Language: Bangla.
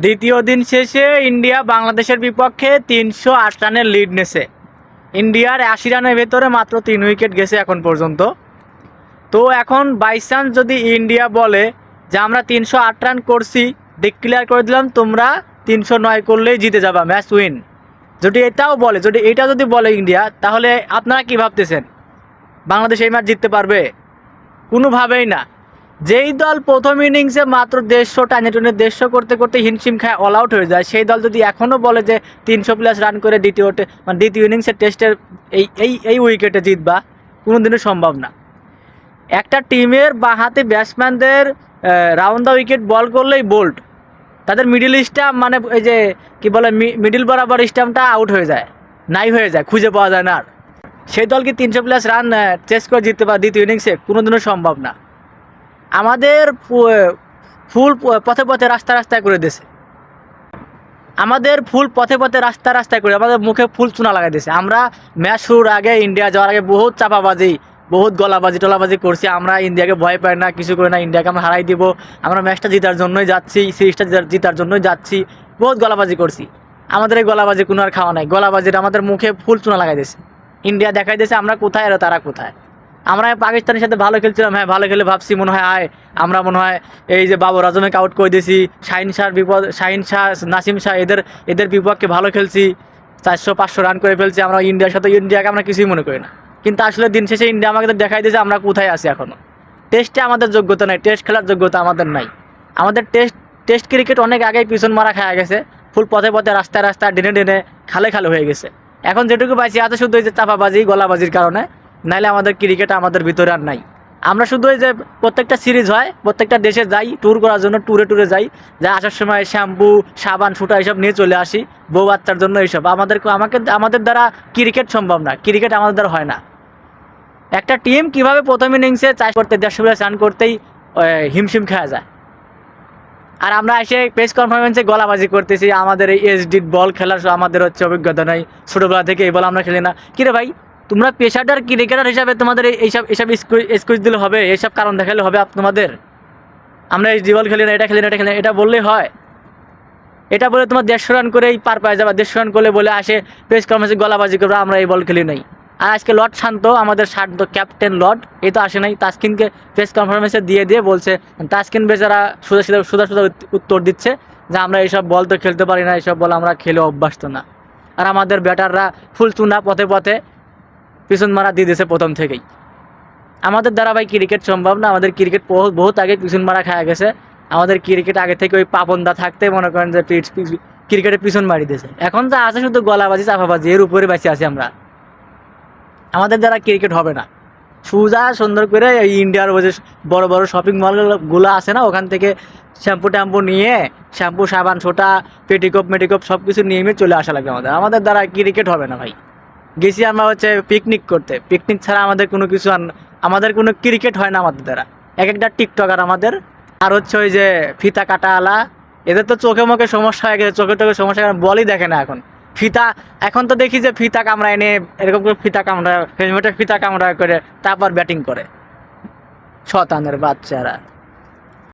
দ্বিতীয় দিন শেষে ইন্ডিয়া বাংলাদেশের বিপক্ষে ৩০৮ রানের লিড নেছে। ইন্ডিয়ার ৮০ রানের ভেতরে মাত্র ৩ উইকেট গেছে এখন পর্যন্ত। তো এখন বাই চান্স যদি ইন্ডিয়া বলে যে আমরা ৩০৮ রান করছি, ডিক্লেয়ার করে দিলাম তোমরা ৩০৯ করলেই জিতে যাবা, ম্যাচ উইন, যদি এটা যদি বলে ইন্ডিয়া, তাহলে আপনারা কি ভাবতেছেন বাংলাদেশ এই ম্যাচ জিততে পারবে? কোনোভাবেই না। যেই দল প্রথম ইনিংসে মাত্র 150 টানে 150 করতে করতে হিমশিম খায় অল আউট হয়ে যায়, সেই দল যদি এখনও বলে যে 300+ রান করে দ্বিতীয় ইনিংসের টেস্টের এই উইকেটে জিতবা, কোনোদিনও সম্ভব না। একটা টিমের বাঁহাতি ব্যাটসম্যানদের রাউন্ড দ্য উইকেট বল করলেই বোল্ড, তাদের মিডিল স্টাম্প মানে এই যে কি বলে মিডিল বরাবর স্টাম্পটা আউট হয়ে যায়, নাই হয়ে যায়, খুঁজে পাওয়া যায় না আর। সেই দল কি 300+ রান চেস করে জিততে পারে দ্বিতীয় ইনিংসে? কোনোদিনও সম্ভব না। আমাদের ফুল পথে পথে রাস্তায় করে দিয়েছে, আমাদের ফুল পথে পথে রাস্তায় করে আমাদের মুখে ফুল চুনা লাগাই দিয়েছে। আমরা ম্যাচ শুরুর আগে, ইন্ডিয়া যাওয়ার আগে বহুত চাপাবাজি, বহুত টলাবাজি করছি। আমরা ইন্ডিয়াকে ভয় পাই না, কিছু করে না, ইন্ডিয়াকে আমরা হারাই দিব, আমরা ম্যাচটা জেতার জন্যই যাচ্ছি, সিরিজটা জেতার জন্যই যাচ্ছি, বহুত গলাবাজি করছি। আমাদের এই গলাবাজি কোনো আর খাওয়া নাই, গলাবাজির আমাদের মুখে ফুল চুনা লাগাই দিয়েছে। ইন্ডিয়া দেখাই দিয়েছে আমরা কোথায় আর তারা কোথায়। আমরা পাকিস্তানের সাথে ভালো খেলছিলাম, হ্যাঁ ভালো খেলে ভাবছি মনে হয় আমরা মনে হয় এই যে বাবর আজমকে আউট করে দিয়েছি, শাহিন শাহ, নাসিম শাহ, এদের বিপক্ষে ভালো খেলছি, 400-500 রান করে ফেলছি আমরা ইন্ডিয়াকে আমরা কিছুই মনে করি না। কিন্তু আসলে দিন শেষে ইন্ডিয়া আমাকে দেখাই দিয়েছে আমরা কোথায় আছি এখনও। টেস্টে আমাদের যোগ্যতা নাই, টেস্ট খেলার যোগ্যতা আমাদের নাই। আমাদের টেস্ট ক্রিকেট অনেক আগেই পিছন মারা খাওয়া গেছে, ফুল পথে রাস্তায় ডেনে খালে হয়ে গেছে। এখন যেটুকু পাইছি আছে শুধু এই যে চাপাবাজি গলাবাজির কারণে, নাইলে আমাদের ক্রিকেট আমাদের ভিতরে আর নাই। আমরা শুধু এই যে প্রত্যেকটা সিরিজ হয়, প্রত্যেকটা দেশে যাই ট্যুর করার জন্য, ট্যুরে যাই, যা আসার সময় শ্যাম্পু সাবান সুটা এইসব নিয়ে চলে আসি, বউ বাচ্চার জন্য এইসব। আমাদের দ্বারা ক্রিকেট সম্ভব না, ক্রিকেট আমাদের দ্বারা হয় না। একটা টিম কীভাবে প্রথম ইনিংসে 150+ রান করতেই হিমশিম খাওয়া যায়, আর আমরা এসে প্রেস কনফারেন্সে গলাবাজি করতেছি আমাদের এই এসডি বল খেলার আমাদের হচ্ছে অভিজ্ঞতা নাই, ছোটোবেলা থেকে এই বল আমরা খেলি না। কিরে ভাই, তোমরা পেশাদার ক্রিকেটার হিসাবে তোমাদের এইসব এক্সকিউজ দিলে হবে? এইসব কারণ দেখালে হবে তোমাদের? আমরা এই বল খেলি না, এটা খেলি না, এটা বললেই হয়? এটা বলে তোমার 150 রান করেই পার পাওয়া যাবে, 150 রান করলে বলে আসে প্রেস কনফারেন্সে গলাবাজি করবে আমরা এই বল খেলি নাই। আর আজকে লর্ড শান্ত, আমাদের শান্ত ক্যাপ্টেন লর্ড, এই তো আসে নাই, তাসকিনকে প্রেস কনফারেন্সে দিয়ে বলছে, তাসকিন বেচারা সোজা উত্তর দিচ্ছে যে আমরা এইসব বল তো খেলতে পারি না, এইসব বল আমরা খেলে অভ্যস্ত না। আর আমাদের ব্যাটাররা ফুল চুনা পথে পিছন মারা দিয়ে দিয়েছে প্রথম থেকেই। আমাদের দ্বারা ভাই ক্রিকেট সম্ভব না, আমাদের ক্রিকেট বহুত আগে পিছন মারা খাওয়া গেছে। আমাদের ক্রিকেট আগে থেকে ওই পাপনদা থাকতে মনে করেন যে ক্রিকেটের পিছন মারি দিয়েছে। এখন যা আছে শুধু গলাবাজি চাপাবাজি, এর উপরে বেঁচে আছি আমরা। আমাদের দ্বারা ক্রিকেট হবে না। সুজা সুন্দর করে এই ইন্ডিয়ার ওই যে বড় শপিং মলগুলো আছে না, ওখান থেকে শ্যাম্পু নিয়ে, শ্যাম্পু সাবান ছোটা মেটিকপ সব কিছু নিয়ে চলে আসা লাগবে। আমাদের দ্বারা ক্রিকেট হবে না ভাই। গেছি আমরা হচ্ছে পিকনিক করতে, পিকনিক ছাড়া আমাদের কোনো কিছু আমাদের কোনো ক্রিকেট হয় না আমাদের দ্বারা। এক একটা টিকটকার আমাদের, আর হচ্ছে ওই যে ফিতা কাটাওয়ালা, এদের তো চোখে মুখে সমস্যা হয়ে গেছে, চোখে সমস্যা, বলই দেখে না এখন। এখন তো দেখি যে ফিতা কামড়ায় এনে এরকম করে হেলমেটের ফিতা কামড়া করে তারপর ব্যাটিং করে, শতানের বাচ্চারা।